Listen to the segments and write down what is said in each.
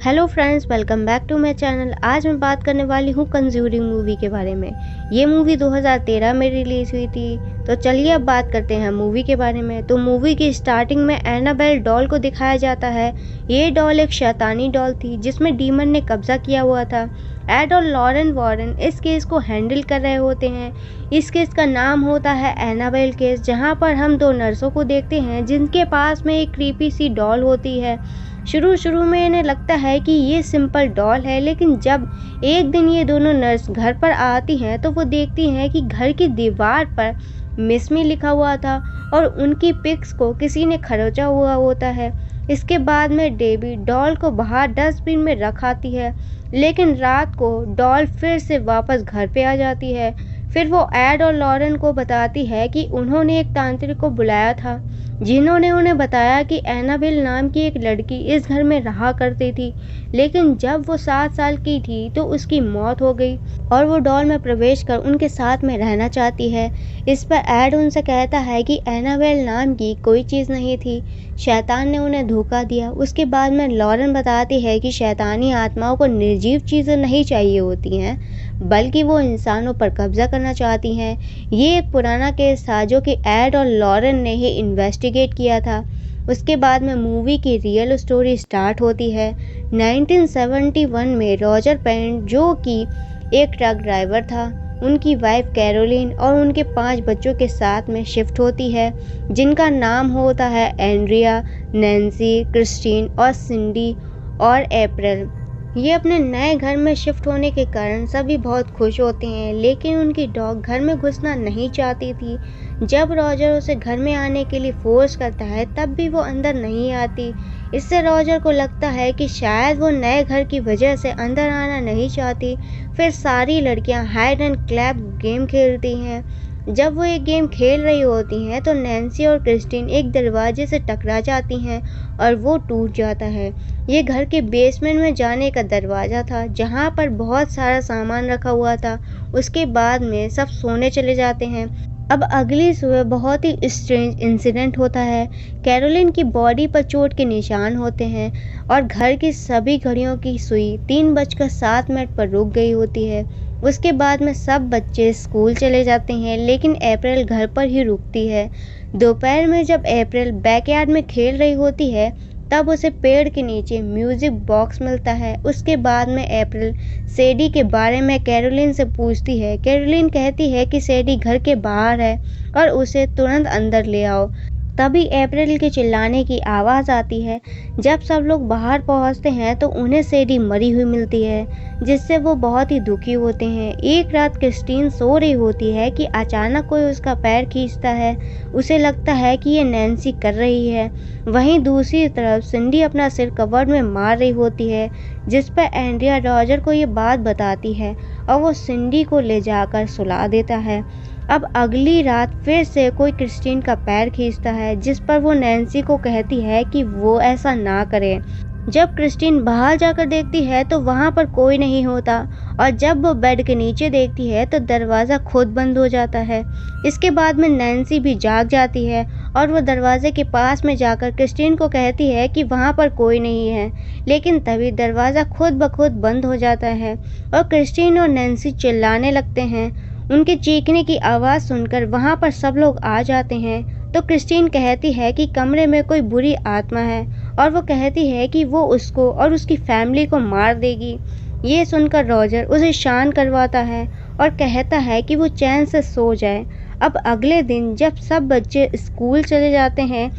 Hello friends, welcome back to my channel. आज मैं बात करने वाली हूँ कंज्यूरिंग मूवी के बारे में। ये मूवी 2013 में रिलीज़ हुई थी। तो चलिए अब बात करते हैं मूवी के बारे में। तो मूवी की स्टार्टिंग में एनाबेल डॉल को दिखाया जाता है। ये डॉल एक शैतानी डॉल थी जिसमें डीमन ने कब्जा किया हुआ था। एड और लॉरेन वॉरेन इस केस को हैंडल कर रहे होते हैं। इस केस का नाम होता है एनाबेल केस, जहाँ पर हम दो नर्सों को देखते हैं जिनके पास में एक क्रीपी सी डॉल होती है। शुरू में इन्हें लगता है कि ये सिंपल डॉल है, लेकिन जब एक दिन ये दोनों नर्स घर पर आती हैं तो वो देखती हैं कि घर की दीवार पर मिस मी लिखा हुआ था और उनकी पिक्स को किसी ने खरोचा हुआ होता है। इसके बाद में डेबी डॉल को बाहर डस्टबिन में रख आती है, लेकिन रात को डॉल फिर से वापस घर पे आ जाती है। फिर वो एड और लॉरेन को बताती है कि उन्होंने एक तांत्रिक को बुलाया था जिन्होंने उन्हें बताया कि एनाबेल नाम की एक लड़की इस घर में रहा करती थी, लेकिन जब वो 7 साल की थी तो उसकी मौत हो गई और वो डॉल में प्रवेश कर उनके साथ में रहना चाहती है। इस पर एड उनसे कहता है कि एनाबेल नाम की कोई चीज़ नहीं थी, शैतान ने उन्हें धोखा दिया। उसके बाद में लॉरेन बताती है कि शैतानी आत्माओं को निर्जीव चीज़ें नहीं चाहिए होती हैं, बल्कि वो इंसानों पर कब्जा करना चाहती हैं। ये एक पुराना केस था जो कि एड और लॉरेन ने ही इन्वेस्टिगेट किया था। उसके बाद में मूवी की रियल स्टोरी स्टार्ट होती है। 1971 में रॉजर पेंट, जो कि एक ट्रक ड्राइवर था, उनकी वाइफ कैरोलिन और उनके 5 बच्चों के साथ में शिफ्ट होती है, जिनका नाम होता है एंड्रिया, नैन्सी, क्रिस्टीन और सिंडी और अप्रैल। ये अपने नए घर में शिफ्ट होने के कारण सभी बहुत खुश होते हैं, लेकिन उनकी डॉग घर में घुसना नहीं चाहती थी। जब रॉजर उसे घर में आने के लिए फोर्स करता है तब भी वो अंदर नहीं आती। इससे रॉजर को लगता है कि शायद वो नए घर की वजह से अंदर आना नहीं चाहती। फिर सारी लड़कियां हाइड एंड क्लैप गेम खेलती हैं। जब वो एक गेम खेल रही होती हैं तो नैन्सी और क्रिस्टीन एक दरवाजे से टकरा जाती हैं और वो टूट जाता है। ये घर के बेसमेंट में जाने का दरवाज़ा था जहाँ पर बहुत सारा सामान रखा हुआ था। उसके बाद में सब सोने चले जाते हैं। अब अगली सुबह बहुत ही स्ट्रेंज इंसिडेंट होता है। कैरोलिन की बॉडी पर चोट के निशान होते हैं और घर की सभी घड़ियों की सुई 3:07 पर रुक गई होती है। उसके बाद में सब बच्चे स्कूल चले जाते हैं, लेकिन अप्रैल घर पर ही रुकती है। दोपहर में जब अप्रैल बैकयार्ड में खेल रही होती है तब उसे पेड़ के नीचे म्यूजिक बॉक्स मिलता है। उसके बाद में अप्रैल सैडी के बारे में कैरोलिन से पूछती है। कैरोलिन कहती है कि सैडी घर के बाहर है और उसे तुरंत अंदर ले आओ। तभी अप्रैल के चिल्लाने की आवाज़ आती है। जब सब लोग बाहर पहुंचते हैं तो उन्हें सैडी मरी हुई मिलती है, जिससे वो बहुत ही दुखी होते हैं। एक रात क्रिस्टीन सो रही होती है कि अचानक कोई उसका पैर खींचता है। उसे लगता है कि ये नैन्सी कर रही है। वहीं दूसरी तरफ सिंडी अपना सिर कवर्ड में मार रही होती है, जिस पर एंड्रिया रॉजर को ये बात बताती है और वो सिंडी को ले जाकर सुला देता है। अब अगली रात फिर से कोई क्रिस्टीन का पैर खींचता है, जिस पर वो नैन्सी को कहती है कि वो ऐसा ना करे। जब क्रिस्टीन बाहर जाकर देखती है तो वहाँ पर कोई नहीं होता और जब वो बेड के नीचे देखती है तो दरवाज़ा खुद बंद हो जाता है। इसके बाद में नैन्सी भी जाग जाती है और वो दरवाजे के पास में जाकर क्रिस्टीन को कहती है कि वहाँ पर कोई नहीं है, लेकिन तभी दरवाज़ा खुद ब खुद बंद हो जाता है और क्रिस्टीन और नैन्सी चिल्लाने लगते हैं। उनके चीखने की आवाज़ सुनकर वहाँ पर सब लोग आ जाते हैं। तो क्रिस्टीन कहती है कि कमरे में कोई बुरी आत्मा है और वो कहती है कि वो उसको और उसकी फैमिली को मार देगी। ये सुनकर रॉजर उसे शांत करवाता है और कहता है कि वो चैन से सो जाए। अब अगले दिन जब सब बच्चे स्कूल चले जाते हैं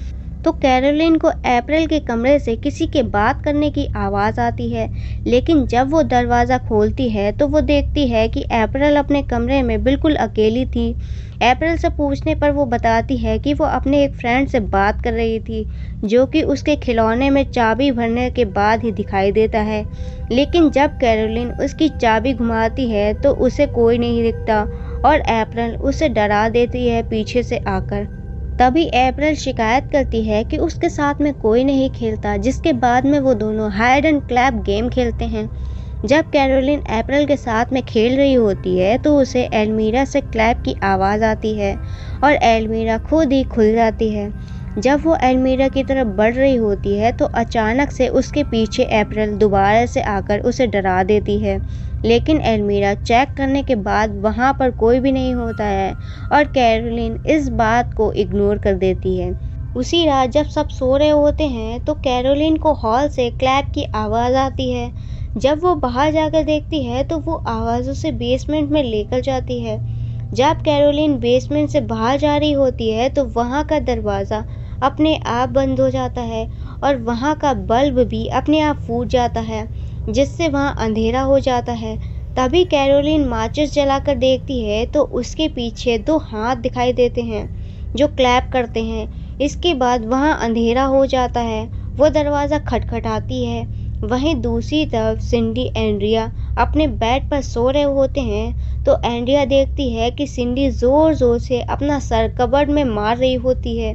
तो कैरोलिन को अप्रैल के कमरे से किसी के बात करने की आवाज़ आती है, लेकिन जब वो दरवाज़ा खोलती है तो वो देखती है कि अप्रैल अपने कमरे में बिल्कुल अकेली थी। अप्रैल से पूछने पर वो बताती है कि वो अपने एक फ्रेंड से बात कर रही थी, जो कि उसके खिलौने में चाबी भरने के बाद ही दिखाई देता है। लेकिन जब कैरोलिन उसकी चाबी घुमाती है तो उसे कोई नहीं दिखता और अप्रैल उसे डरा देती है पीछे से आकर। तभी अप्रैल शिकायत करती है कि उसके साथ में कोई नहीं खेलता, जिसके बाद में वो दोनों हाइड एंड क्लैप गेम खेलते हैं। जब कैरोलिन अप्रैल के साथ में खेल रही होती है तो उसे एल्मीरा से क्लैप की आवाज़ आती है और एल्मीरा खुद ही खुल जाती है। जब वो एल्मीरा की तरफ बढ़ रही होती है तो अचानक से उसके पीछे अप्रैल दोबारा से आकर उसे डरा देती है। लेकिन एल्मीरा चेक करने के बाद वहाँ पर कोई भी नहीं होता है और कैरोलिन इस बात को इग्नोर कर देती है। उसी रात जब सब सो रहे होते हैं तो कैरोलिन को हॉल से क्लैप की आवाज़ आती है। जब वो बाहर जाकर देखती है तो वो आवाज़ उसे बेसमेंट में लेकर जाती है। जब कैरोलिन बेसमेंट से बाहर जा रही होती है तो वहाँ का दरवाज़ा अपने आप बंद हो जाता है और वहाँ का बल्ब भी अपने आप फूट जाता है, जिससे वहाँ अंधेरा हो जाता है। तभी कैरोलिन माचिस जलाकर देखती है तो उसके पीछे दो हाथ दिखाई देते हैं जो क्लैप करते हैं। इसके बाद वहाँ अंधेरा हो जाता है। वो दरवाज़ा खटखटाती है। वहीं दूसरी तरफ सिंडी एंड्रिया अपने बेड पर सो रहे होते हैं तो एंड्रिया देखती है कि सिंडी ज़ोर ज़ोर से अपना सर कबर्ड में मार रही होती है।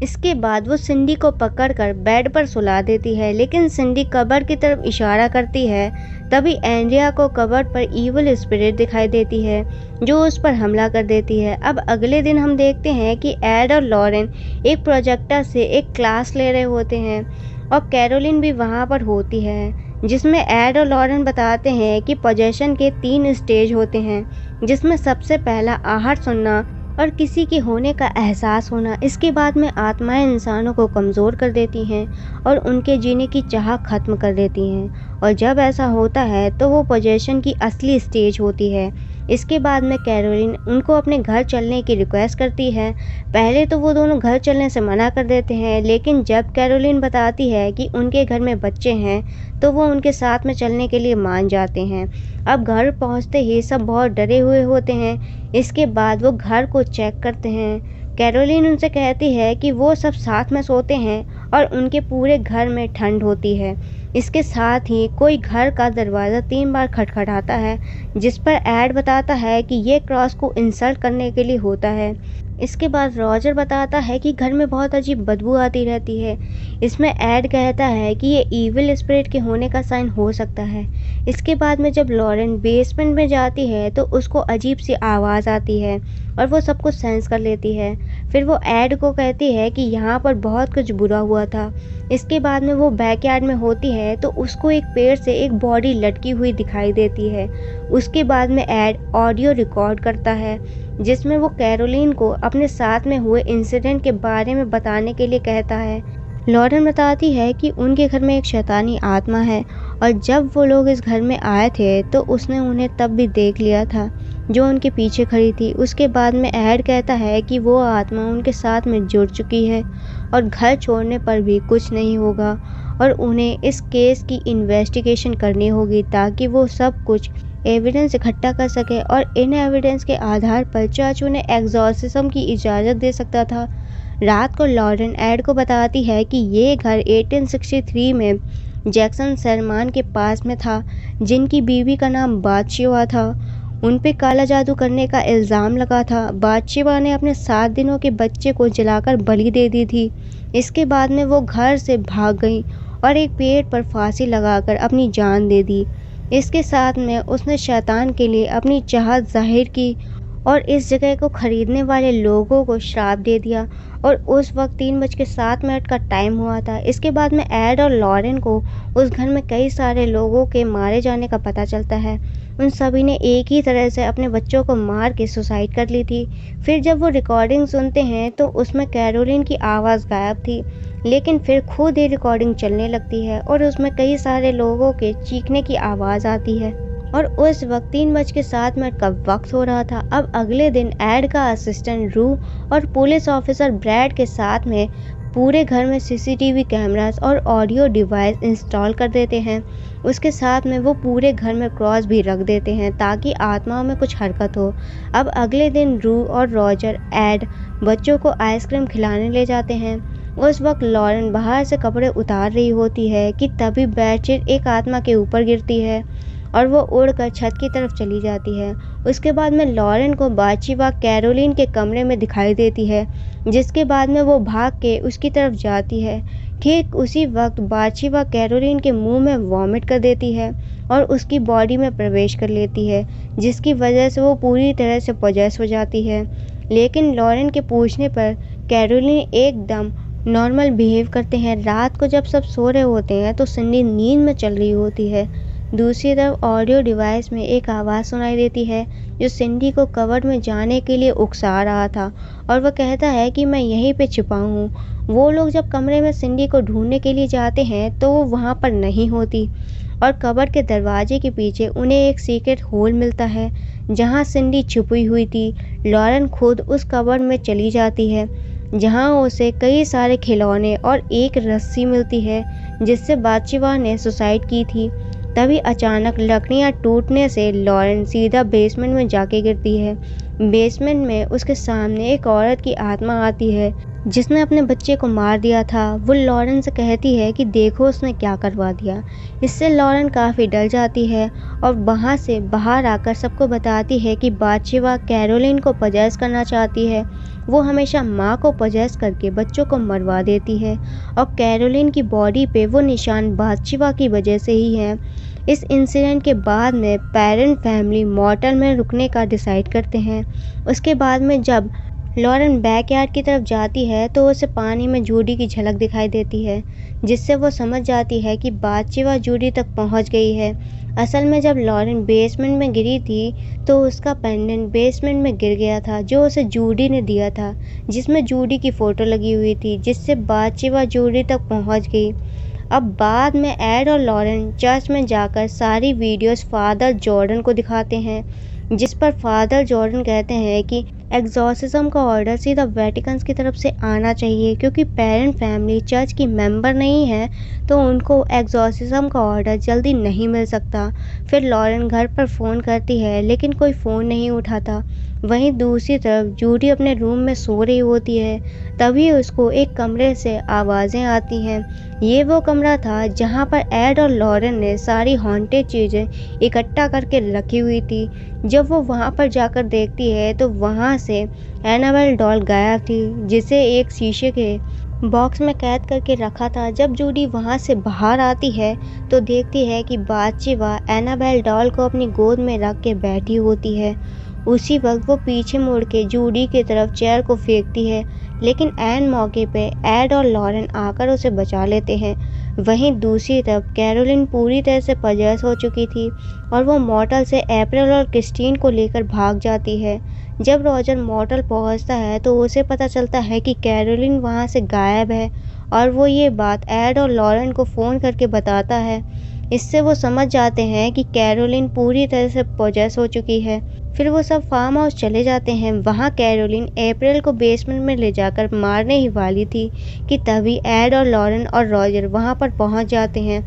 इसके बाद वो सिंडी को पकड़कर बेड पर सुला देती है, लेकिन सिंडी कबर्ड की तरफ इशारा करती है। तभी एंड्रिया को कबर्ड पर ईविल स्पिरिट दिखाई देती है जो उस पर हमला कर देती है। अब अगले दिन हम देखते हैं कि एड और लॉरेन एक प्रोजेक्टर से एक क्लास ले रहे होते हैं और कैरोलिन भी वहाँ पर होती है, जिसमें एड और लॉरेन बताते हैं कि पोजेशन के 3 स्टेज होते हैं, जिसमें सबसे पहला आहट सुनना और किसी के होने का एहसास होना। इसके बाद में आत्माएं इंसानों को कमज़ोर कर देती हैं और उनके जीने की चाह ख़त्म कर देती हैं, और जब ऐसा होता है तो वो पोजेशन की असली स्टेज होती है। इसके बाद में कैरोलिन उनको अपने घर चलने की रिक्वेस्ट करती है। पहले तो वो दोनों घर चलने से मना कर देते हैं, लेकिन जब कैरोलिन बताती है कि उनके घर में बच्चे हैं तो वो उनके साथ में चलने के लिए मान जाते हैं। अब घर पहुंचते ही सब बहुत डरे हुए होते हैं। इसके बाद वो घर को चेक करते हैं। कैरोलिन उनसे कहती है कि वो सब साथ में सोते हैं और उनके पूरे घर में ठंड होती है। इसके साथ ही कोई घर का दरवाज़ा 3 बार खटखटाता है, जिस पर एड बताता है कि ये क्रॉस को इंसल्ट करने के लिए होता है। इसके बाद रॉजर बताता है कि घर में बहुत अजीब बदबू आती रहती है। इसमें एड कहता है कि ये ईविल स्पिरिट के होने का साइन हो सकता है। इसके बाद में जब लॉरेन बेसमेंट में जाती है तो उसको अजीब सी आवाज़ आती है और वो सब कुछ सेंस कर लेती है। फिर वो एड को कहती है कि यहाँ पर बहुत कुछ बुरा हुआ था। इसके बाद में वो बैकयार्ड में होती है तो उसको एक पेड़ से एक बॉडी लटकी हुई दिखाई देती है। उसके बाद में एड ऑडियो रिकॉर्ड करता है, जिसमें वो कैरोलिन को अपने साथ में हुए इंसिडेंट के बारे में बताने के लिए कहता है। लॉरेन बताती है कि उनके घर में एक शैतानी आत्मा है और जब वो लोग इस घर में आए थे तो उसने उन्हें तब भी देख लिया था, जो उनके पीछे खड़ी थी। उसके बाद में एड कहता है कि वो आत्मा उनके साथ में जुड़ चुकी है और घर छोड़ने पर भी कुछ नहीं होगा और उन्हें इस केस की इन्वेस्टिगेशन करनी होगी ताकि वो सब कुछ एविडेंस इकट्ठा कर सके और इन एविडेंस के आधार पर चर्च उन्हें एग्जॉर्सिज्म की इजाज़त दे सकता था। रात को लॉरेन एड को बताती है कि ये घर 1863 में जैक्सन सलमान के पास में था, जिनकी बीवी का नाम बादशिवा था। उन पे काला जादू करने का इल्ज़ाम लगा था। बादशिवा ने अपने 7 दिनों के बच्चे को जलाकर बलि दे दी थी। इसके बाद में वो घर से भाग गई और एक पेड़ पर फांसी लगाकर अपनी जान दे दी। इसके साथ में उसने शैतान के लिए अपनी चाहत जाहिर की और इस जगह को खरीदने वाले लोगों को श्राप दे दिया और उस वक्त 3:07 का टाइम हुआ था। इसके बाद में एड और लॉरेन को उस घर में कई सारे लोगों के मारे जाने का पता चलता है। उन सभी ने एक ही तरह से अपने बच्चों को मार के सुसाइड कर ली थी। फिर जब वो रिकॉर्डिंग सुनते हैं तो उसमें कैरोलिन की आवाज़ गायब थी, लेकिन फिर खुद ही रिकॉर्डिंग चलने लगती है और उसमें कई सारे लोगों के चीखने की आवाज़ आती है और उस वक्त 3:07 का वक्त हो रहा था। अब अगले दिन एड का असिस्टेंट रू और पुलिस ऑफिसर ब्रैड के साथ में पूरे घर में सीसीटीवी कैमरास और ऑडियो डिवाइस इंस्टॉल कर देते हैं। उसके साथ में वो पूरे घर में क्रॉस भी रख देते हैं ताकि आत्माओं में कुछ हरकत हो। अब अगले दिन रू और रॉजर एड बच्चों को आइसक्रीम खिलाने ले जाते हैं। उस वक्त लॉरेन बाहर से कपड़े उतार रही होती है कि तभी बेडशीट एक आत्मा के ऊपर गिरती है और वो उड़कर छत की तरफ चली जाती है। उसके बाद में लॉरेन को बादशिवा कैरोलिन के कमरे में दिखाई देती है, जिसके बाद में वो भाग के उसकी तरफ जाती है। ठीक उसी वक्त बादशिवा कैरोलिन के मुंह में वॉमिट कर देती है और उसकी बॉडी में प्रवेश कर लेती है, जिसकी वजह से वो पूरी तरह से पोजेस हो जाती है। लेकिन लॉरेन के पूछने पर कैरोलिन एकदम नॉर्मल बिहेव करते हैं। रात को जब सब सो रहे होते हैं तो सिंडी नींद में चल रही होती है। दूसरी तरफ ऑडियो डिवाइस में एक आवाज़ सुनाई देती है जो सिंडी को कवर्ड में जाने के लिए उकसा रहा था और वह कहता है कि मैं यहीं पे छिपा हूँ। वो लोग जब कमरे में सिंडी को ढूंढने के लिए जाते हैं तो वो वहाँ पर नहीं होती और कबर्ड के दरवाजे के पीछे उन्हें एक सीक्रेट होल मिलता है जहाँ सिंडी छुपी हुई थी। लॉरेन खुद उस कबर्ड में चली जाती है जहाँ उसे कई सारे खिलौने और एक रस्सी मिलती है जिससे बादशिवा ने सुसाइड की थी। तभी अचानक लकड़ियाँ टूटने से लॉरेन सीधा बेसमेंट में जाके गिरती है। बेसमेंट में उसके सामने एक औरत की आत्मा आती है जिसने अपने बच्चे को मार दिया था। वो लॉरेन से कहती है कि देखो उसने क्या करवा दिया। इससे लॉरेन काफ़ी डर जाती है और वहाँ से बाहर आकर सबको बताती है कि बादशिवा कैरोलिन को पजेस करना चाहती है। वो हमेशा माँ को पजेस करके बच्चों को मरवा देती है और कैरोलिन की बॉडी पे वो निशान बादशिवा की वजह से ही है। इस इंसिडेंट के बाद में पेरेंट फैमिली मॉर्टल में रुकने का डिसाइड करते हैं। उसके बाद में जब लॉरेन बैकयार्ड की तरफ जाती है तो उसे पानी में जूडी की झलक दिखाई देती है जिससे वो समझ जाती है कि बादशिवा जूडी तक पहुंच गई है। असल में जब लॉरेन बेसमेंट में गिरी थी तो उसका पेंडेंट बेसमेंट में गिर गया था जो उसे जूडी ने दिया था जिसमें जूडी की फ़ोटो लगी हुई थी जिससे बादशिवा जूडी तक पहुंच गई। अब बाद में एड और लॉरेन चर्च में जाकर सारी वीडियोस फादर जॉर्डन को दिखाते हैं जिस पर फादर जॉर्डन कहते हैं कि एग्जॉर्सिज्म का ऑर्डर सीधा वेटिकन की तरफ से आना चाहिए क्योंकि पेरेंट फैमिली चर्च की मेंबर नहीं है तो उनको एग्जॉर्सिज्म का ऑर्डर जल्दी नहीं मिल सकता। फिर लॉरेन घर पर फ़ोन करती है लेकिन कोई फ़ोन नहीं उठाता। वहीं दूसरी तरफ जूडी अपने रूम में सो रही होती है तभी उसको एक कमरे से आवाज़ें आती हैं। ये वो कमरा था जहाँ पर एड और लॉरेन ने सारी हॉन्टेड चीज़ें इकट्ठा करके रखी हुई थी। जब वो वहाँ पर जाकर देखती है तो वहाँ से एनाबेल डॉल गायब थी जिसे एक शीशे के बॉक्स में कैद करके रखा था। जब जूडी वहाँ से बाहर आती है तो देखती है कि बादशिवा एनाबेल डॉल को अपनी गोद में रख के बैठी होती है। उसी वक्त वो पीछे मुड़ के जूडी की तरफ चेयर को फेंकती है लेकिन ऐन मौके पे एड और लॉरेन आकर उसे बचा लेते हैं। वहीं दूसरी तरफ कैरोलिन पूरी तरह से पजेस हो चुकी थी और वो मॉर्टल से अप्रैल और क्रिस्टीन को लेकर भाग जाती है। जब रॉजर मॉर्टल पहुंचता है तो उसे पता चलता है कि कैरोलिन वहां से गायब है और वो ये बात एड और लॉरेन को फ़ोन करके बताता है। इससे वो समझ जाते हैं कि कैरोलिन पूरी तरह से पजेस हो चुकी है। फिर वो सब फार्म हाउस चले जाते हैं। वहाँ कैरोलिन अप्रैल को बेसमेंट में ले जाकर मारने ही वाली थी कि तभी एड और लॉरेन और रॉजर वहाँ पर पहुँच जाते हैं।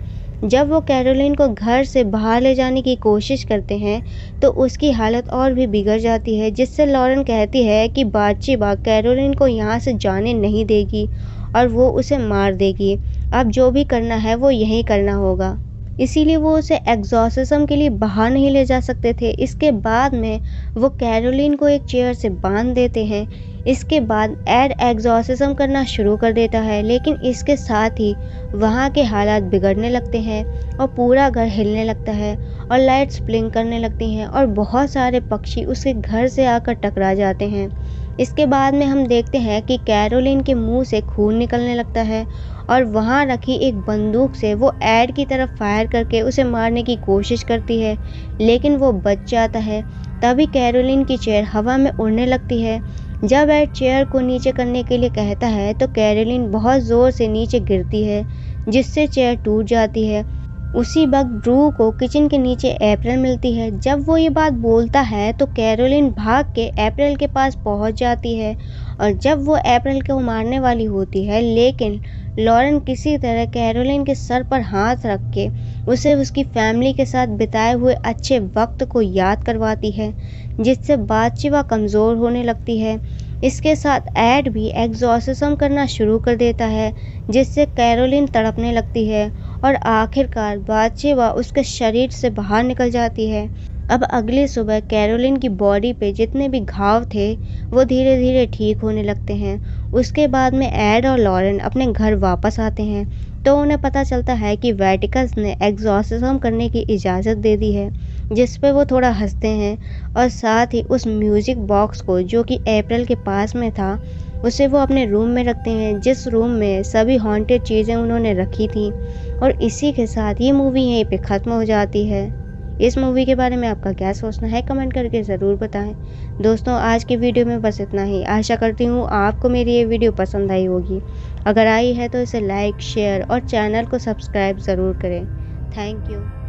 जब वो कैरोलिन को घर से बाहर ले जाने की कोशिश करते हैं तो उसकी हालत और भी बिगड़ जाती है जिससे लॉरेन कहती है कि बादशिवा कैरोलिन को यहाँ से जाने नहीं देगी और वो उसे मार देगी। अब जो भी करना है वो यहीं करना होगा। इसीलिए वो उसे एग्जॉर्सिज्म के लिए बाहर नहीं ले जा सकते थे। इसके बाद में वो कैरोलिन को एक चेयर से बांध देते हैं। इसके बाद एड एग्जॉर्सिज्म करना शुरू कर देता है लेकिन इसके साथ ही वहाँ के हालात बिगड़ने लगते हैं और पूरा घर हिलने लगता है और लाइट्स ब्लिंक करने लगती हैं और बहुत सारे पक्षी उसके घर से आकर टकरा जाते हैं। इसके बाद में हम देखते हैं कि कैरोलिन के मुंह से खून निकलने लगता है और वहाँ रखी एक बंदूक से वो एड की तरफ फायर करके उसे मारने की कोशिश करती है लेकिन वो बच जाता है। तभी कैरोलिन की चेयर हवा में उड़ने लगती है। जब एड चेयर को नीचे करने के लिए कहता है तो कैरोलिन बहुत ज़ोर से नीचे गिरती है जिससे चेयर टूट जाती है। उसी वक्त ड्रू को किचन के नीचे अप्रैल मिलती है। जब वो ये बात बोलता है तो कैरोलिन भाग के अप्रैल के पास पहुंच जाती है और जब वो अप्रैल को मारने वाली होती है लेकिन लॉरेन किसी तरह कैरोलिन के सर पर हाथ रख के उसे उसकी फैमिली के साथ बिताए हुए अच्छे वक्त को याद करवाती है जिससे बादशिवा कमज़ोर होने लगती है। इसके साथ एड भी एग्जॉर्सिज्म करना शुरू कर देता है जिससे कैरोलिन तड़पने लगती है और आखिरकार बादशिवा उसके शरीर से बाहर निकल जाती है। अब अगली सुबह कैरोलिन की बॉडी पे जितने भी घाव थे वो धीरे धीरे ठीक होने लगते हैं। उसके बाद में एड और लॉरेन अपने घर वापस आते हैं तो उन्हें पता चलता है कि वेटिकन ने एग्जॉर्सिज्म करने की इजाज़त दे दी है जिस पे वो थोड़ा हंसते हैं और साथ ही उस म्यूज़िक बॉक्स को जो कि अप्रैल के पास में था उसे वो अपने रूम में रखते हैं, जिस रूम में सभी हॉन्टेड चीज़ें उन्होंने रखी थी। और इसी के साथ ये मूवी यहीं पे ख़त्म हो जाती है। इस मूवी के बारे में आपका क्या सोचना है, कमेंट करके ज़रूर बताएं। दोस्तों, आज की वीडियो में बस इतना ही। आशा करती हूँ आपको मेरी ये वीडियो पसंद आई होगी। अगर आई है तो इसे लाइक, शेयर और चैनल को सब्सक्राइब ज़रूर करें। Thank you.